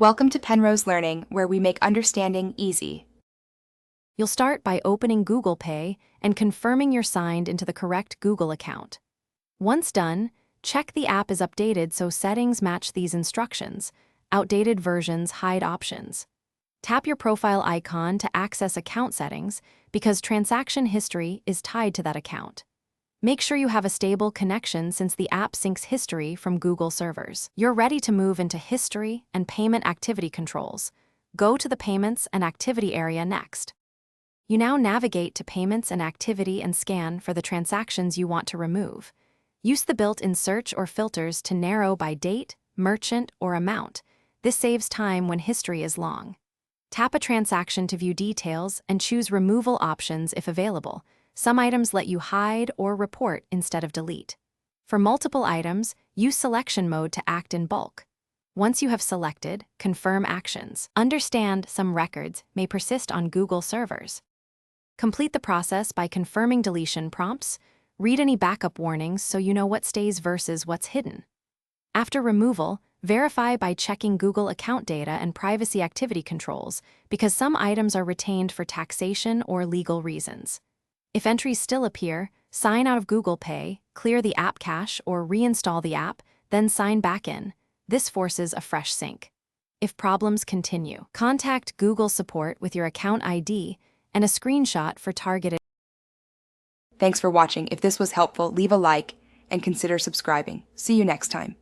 Welcome to Penrose Learning, where we make understanding easy. You'll start by opening Google Pay and confirming you're signed into the correct Google account. Once done, check the app is updated so settings match these instructions. Outdated versions hide options. Tap your profile icon to access account settings because transaction history is tied to that account. Make sure you have a stable connection since the app syncs history from Google servers. You're ready to move into history and payment activity controls. Go to the Payments and Activity area next. You now navigate to Payments and Activity and scan for the transactions you want to remove. Use the built-in search or filters to narrow by date, merchant, or amount. This saves time when history is long. Tap a transaction to view details and choose Removal options if available. Some items let you hide or report instead of delete. For multiple items, use Selection mode to act in bulk. Once you have selected, confirm actions. Understand some records may persist on Google servers. Complete the process by confirming deletion prompts. Read any backup warnings so you know what stays versus what's hidden. After removal, verify by checking Google account data and privacy activity controls because some items are retained for taxation or legal reasons. If entries still appear, sign out of Google Pay, clear the app cache, or reinstall the app, then sign back in. This forces a fresh sync. If problems continue, contact Google support with your account ID and a screenshot for targeted. Thanks for watching. If this was helpful, leave a like and consider subscribing. See you next time.